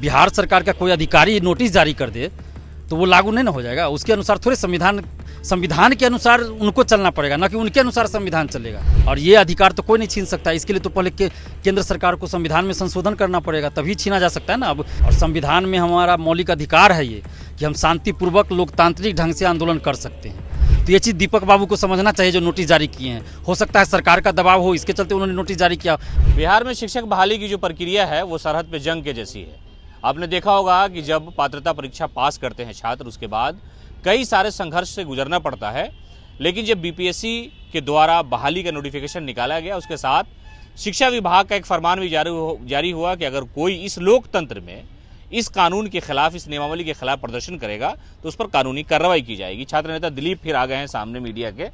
बिहार सरकार का कोई अधिकारी नोटिस जारी कर दे तो वो लागू नहीं ना हो जाएगा। उसके अनुसार थोड़े संविधान के अनुसार उनको चलना पड़ेगा, ना कि उनके अनुसार संविधान चलेगा। और ये अधिकार तो कोई नहीं छीन सकता। इसके लिए तो पहले केंद्र सरकार को संविधान में संशोधन करना पड़ेगा, तभी छीना जा सकता है ना। अब और संविधान में हमारा मौलिक अधिकार है ये कि हम शांतिपूर्वक लोकतांत्रिक ढंग से आंदोलन कर सकते हैं। तो ये चीज़ दीपक बाबू को समझना चाहिए जो नोटिस जारी किए हैं। हो सकता है सरकार का दबाव हो, इसके चलते उन्होंने नोटिस जारी किया। बिहार में शिक्षक बहाली की जो प्रक्रिया है वो सरहद पे जंग के जैसी है। आपने देखा होगा कि जब पात्रता परीक्षा पास करते हैं छात्र, उसके बाद कई सारे संघर्ष से गुजरना पड़ता है। लेकिन जब बीपीएससी के द्वारा बहाली का नोटिफिकेशन निकाला गया, उसके साथ शिक्षा विभाग का एक फरमान भी जारी हुआ कि अगर कोई इस लोकतंत्र में इस कानून के खिलाफ, इस नियमावली के खिलाफ प्रदर्शन करेगा तो उस पर कानूनी कार्रवाई की जाएगी। छात्र नेता दिलीप फिर आ गए हैं सामने मीडिया के।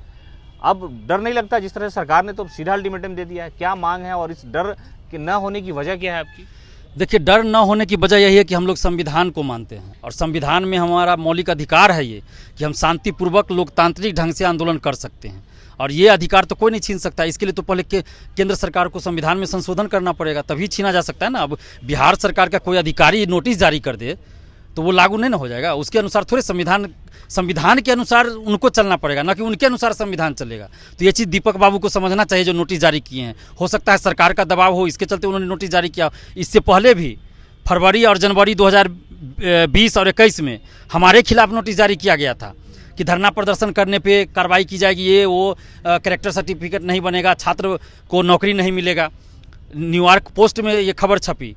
अब डर नहीं लगता? जिस तरह सरकार ने तो सीधा अल्टीमेटम दे दिया है, क्या मांग है और इस डर के न होने की वजह क्या है आपकी? देखिए, डर न होने की वजह यही है कि हम लोग संविधान को मानते हैं और संविधान में हमारा मौलिक अधिकार है ये कि हम शांतिपूर्वक लोकतांत्रिक ढंग से आंदोलन कर सकते हैं। और ये अधिकार तो कोई नहीं छीन सकता। इसके लिए तो पहले केंद्र सरकार को संविधान में संशोधन करना पड़ेगा, तभी छीना जा सकता है ना। अब बिहार सरकार का कोई अधिकारी नोटिस जारी कर दे तो वो लागू नहीं ना हो जाएगा। उसके अनुसार थोड़े संविधान के अनुसार उनको चलना पड़ेगा, ना कि उनके अनुसार संविधान चलेगा। तो ये चीज़ दीपक बाबू को समझना चाहिए जो नोटिस जारी किए हैं। हो सकता है सरकार का दबाव हो, इसके चलते उन्होंने नोटिस जारी किया। इससे पहले भी फरवरी और जनवरी 2020 और 21 में हमारे खिलाफ नोटिस जारी किया गया था कि धरना प्रदर्शन करने पे कार्रवाई की जाएगी, ये वो कैरेक्टर सर्टिफिकेट नहीं बनेगा, छात्र को नौकरी नहीं मिलेगा। न्यूयॉर्क पोस्ट में ये खबर छपी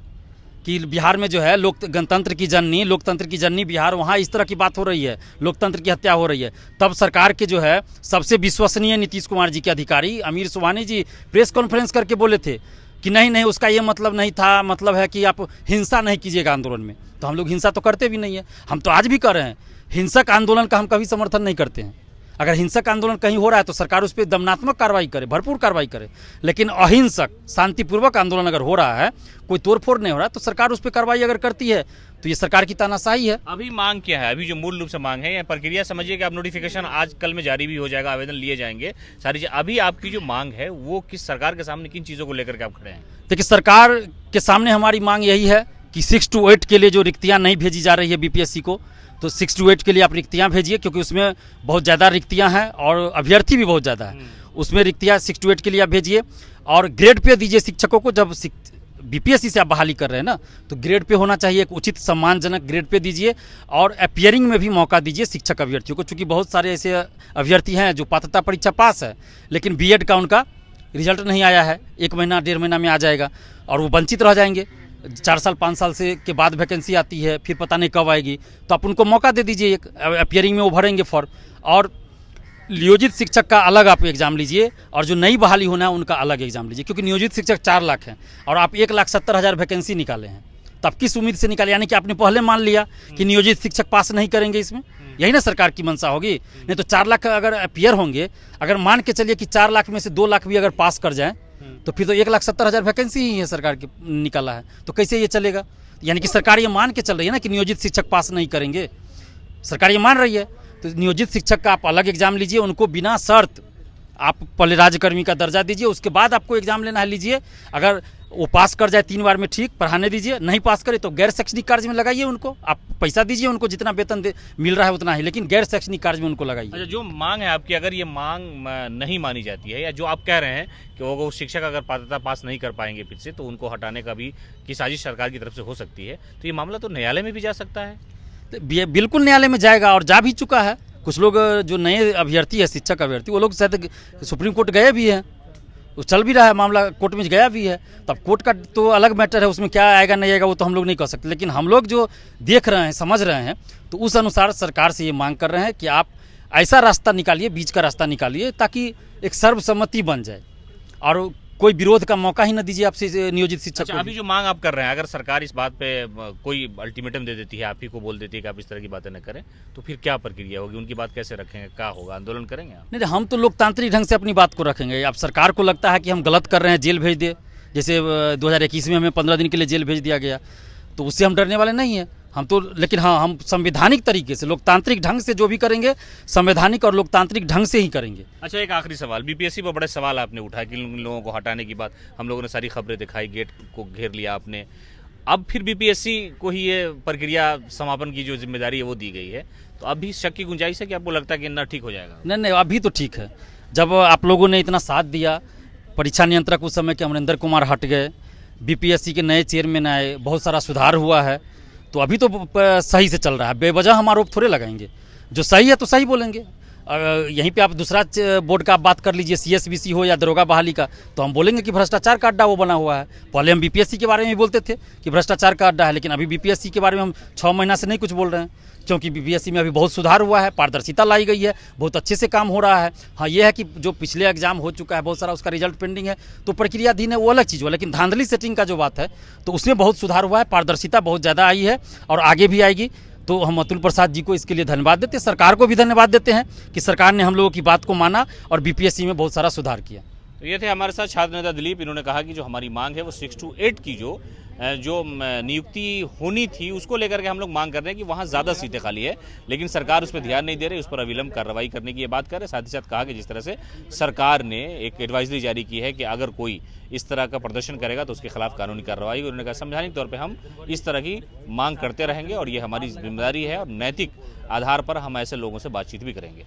कि बिहार में जो है लोकतंत्र की जननी बिहार, वहाँ इस तरह की बात हो रही है, लोकतंत्र की हत्या हो रही है। तब सरकार के जो है सबसे विश्वसनीय नीतीश कुमार जी के अधिकारी अमीर सुबहानी जी प्रेस कॉन्फ्रेंस करके बोले थे कि नहीं उसका ये मतलब नहीं था, मतलब है कि आप हिंसा नहीं कीजिएगा आंदोलन में। तो हम लोग हिंसा तो करते भी नहीं है, हम तो आज भी कर रहे हैं। हिंसक आंदोलन का हम कभी समर्थन नहीं करते हैं। अगर हिंसक आंदोलन कहीं हो रहा है तो सरकार उस पर दमनात्मक कार्रवाई करे, भरपूर कार्रवाई करे। लेकिन अहिंसक शांतिपूर्वक आंदोलन अगर हो रहा है, कोई तोड़फोड़ नहीं हो रहा है, तो सरकार उस पर कार्रवाई अगर करती है तो ये सरकार की तानाशाही है। अभी मांग क्या है? अभी जो मूल रूप से मांग है, या प्रक्रिया समझिए कि आप नोटिफिकेशन आज कल में जारी भी हो जाएगा, आवेदन लिए जाएंगे, सारी चीज। अभी आपकी जो मांग है वो किस सरकार के सामने, किन चीज़ों को लेकर के आप खड़े हैं? देखिए, सरकार के सामने हमारी मांग यही है कि 6 to 8 के लिए जो रिक्तियाँ नहीं भेजी जा रही है बीपीएससी को, तो 6 to 8 के लिए आप रिक्तियाँ भेजिए, क्योंकि उसमें बहुत ज़्यादा रिक्तियाँ हैं और अभ्यर्थी भी बहुत ज़्यादा है। उसमें रिक्तियाँ 6 to 8 के लिए आप भेजिए और ग्रेड पे दीजिए शिक्षकों को। जब बीपीएससी से आप बहाली कर रहे हैं ना, तो ग्रेड पे होना चाहिए, एक उचित सम्मानजनक ग्रेड पे दीजिए। और अपीयरिंग में भी मौका दीजिए शिक्षक अभ्यर्थियों को, चूँकि बहुत सारे ऐसे अभ्यर्थी हैं जो पात्रता परीक्षा पास है लेकिन बीएड का उनका रिजल्ट नहीं आया है, 1 महीना 1.5 महीना में आ जाएगा और वो वंचित रह जाएंगे। 4 साल 5 साल से के बाद वैकेंसी आती है, फिर पता नहीं कब आएगी, तो आप उनको मौका दे दीजिए। एक अपीयरिंग में वो भरेंगे फॉर्म। और नियोजित शिक्षक का अलग आप एग्जाम लीजिए और जो नई बहाली होना है उनका अलग एग्जाम लीजिए, क्योंकि नियोजित शिक्षक 4 लाख हैं और आप 1,70,000 वैकेंसी निकाले हैं। तो आप किस उम्मीद से निकाले? यानी कि आपने पहले मान लिया कि नियोजित शिक्षक पास नहीं करेंगे इसमें। यही ना सरकार की मंशा होगी। नहीं तो 4 लाख अगर अपीयर होंगे, अगर मान के चलिए कि 4 लाख में से 2 लाख भी अगर पास कर जाए तो फिर तो 1,70,000 वैकेंसी ही है सरकार की निकाला है, तो कैसे ये चलेगा? यानी कि सरकार ये मान के चल रही है ना कि नियोजित शिक्षक पास नहीं करेंगे, सरकार ये मान रही है। तो नियोजित शिक्षक का आप अलग एग्जाम लीजिए, उनको बिना शर्त आप पहले राज्यकर्मी का दर्जा दीजिए, उसके बाद आपको एग्जाम लेना है लीजिए। अगर वो पास कर जाए 3 बार में ठीक, पढ़ाने दीजिए। नहीं पास करे तो गैर शैक्षणिक कार्य में लगाइए उनको। आप पैसा दीजिए उनको, जितना वेतन मिल रहा है उतना ही, लेकिन गैर शैक्षणिक कार्य में उनको लगाइए। अच्छा, जो मांग है आपकी, अगर ये मांग नहीं मानी जाती है, या जो आप कह रहे हैं कि वो शिक्षक अगर पात्रता पास नहीं कर पाएंगे फिर से, तो उनको हटाने का भी की साजिश सरकार की तरफ से हो सकती है, तो ये मामला तो न्यायालय में भी जा सकता है। बिल्कुल न्यायालय में जाएगा और जा भी चुका है। कुछ लोग जो नए अभ्यर्थी है, शिक्षक अभ्यर्थी, वो लोग शायद सुप्रीम कोर्ट गए भी हैं, वो चल भी रहा है मामला, कोर्ट में गया भी है। तब कोर्ट का तो अलग मैटर है, उसमें क्या आएगा नहीं आएगा वो तो हम लोग नहीं कह सकते। लेकिन हम लोग जो देख रहे हैं, समझ रहे हैं, तो उस अनुसार सरकार से ये मांग कर रहे हैं कि आप ऐसा रास्ता निकालिए, बीच का रास्ता निकालिए, ताकि एक सर्वसम्मति बन जाए और कोई विरोध का मौका ही न दीजिए आपसे नियोजित शिक्षक। अच्छा, अभी जो मांग आप कर रहे हैं, अगर सरकार इस बात पे कोई अल्टीमेटम दे देती है, आप ही को बोल देती है कि आप इस तरह की बातें न करें, तो फिर क्या प्रक्रिया होगी? उनकी बात कैसे रखेंगे? क्या होगा? आंदोलन करेंगे आप? नहीं, हम तो लोकतांत्रिक ढंग से अपनी बात को रखेंगे। अब सरकार को लगता है कि हम गलत कर रहे हैं, जेल भेज दे, जैसे 2021 में हमें 15 दिन के लिए जेल भेज दिया गया, तो उससे हम डरने वाले नहीं हैं हम तो। लेकिन हाँ, हम संवैधानिक तरीके से, लोकतांत्रिक ढंग से जो भी करेंगे, संवैधानिक और लोकतांत्रिक ढंग से ही करेंगे। अच्छा, एक आखिरी सवाल, बीपीएससी पर बड़े सवाल आपने उठाए कि इन लोगों को हटाने की बात, हम लोगों ने सारी खबरें दिखाई, गेट को घेर लिया आपने, अब फिर बीपीएससी को ही ये प्रक्रिया समापन की जो जिम्मेदारी है वो दी गई है, तो अब भी शक की गुंजाइश है कि आपको लगता है कि ना ठीक हो जाएगा? नहीं नहीं, अभी तो ठीक है। जब आप लोगों ने इतना साथ दिया, परीक्षा नियंत्रक उस समय के अमरिंदर कुमार हट गए, बीपीएससी के नए चेयरमैन आए, बहुत सारा सुधार हुआ है, तो अभी तो सही से चल रहा है। बेवजह हम आरोप थोड़े लगाएंगे, जो सही है तो सही बोलेंगे। यहीं पे आप दूसरा बोर्ड का आप बात कर लीजिए, सीएसबीसी हो या दरोगा बहाली का, तो हम बोलेंगे कि भ्रष्टाचार का अड्डा वो बना हुआ है। पहले हम बीपीएससी के बारे में भी बोलते थे कि भ्रष्टाचार का अड्डा है, लेकिन अभी बीपीएससी के बारे में हम 6 महीना से नहीं कुछ बोल रहे हैं, क्योंकि बीपीएससी में अभी बहुत सुधार हुआ है, पारदर्शिता लाई गई है, बहुत अच्छे से काम हो रहा है। हाँ, ये है कि जो पिछले एग्जाम हो चुका है, बहुत सारा उसका रिजल्ट पेंडिंग है, तो प्रक्रियाधीन है, वो अलग चीज़ हुआ। लेकिन धांधली सेटिंग का जो बात है, तो उसमें बहुत सुधार हुआ है, पारदर्शिता बहुत ज़्यादा आई है और आगे भी आएगी। तो हम अतुल प्रसाद जी को इसके लिए धन्यवाद देते हैं, सरकार को भी धन्यवाद देते हैं कि सरकार ने हम लोगों की बात को माना और बीपीएससी में बहुत सारा सुधार किया। तो ये थे हमारे साथ छात्र नेता दिलीप। इन्होंने कहा कि जो हमारी मांग है वो 6 to 8 की जो नियुक्ति होनी थी उसको लेकर के हम लोग मांग कर रहे हैं कि वहाँ ज़्यादा सीटें खाली है, लेकिन सरकार उस पर ध्यान नहीं दे रही, उस पर अविलंब कार्रवाई करने की ये बात कर रहे हैं। साथ ही साथ कहा कि जिस तरह से सरकार ने एक एडवाइजरी जारी की है कि अगर कोई इस तरह का प्रदर्शन करेगा तो उसके खिलाफ कानूनी कार्रवाई। उन्होंने कहा संवैधानिक तौर पर हम इस तरह की मांग करते रहेंगे और ये हमारी जिम्मेदारी है और नैतिक आधार पर हम ऐसे लोगों से बातचीत भी करेंगे।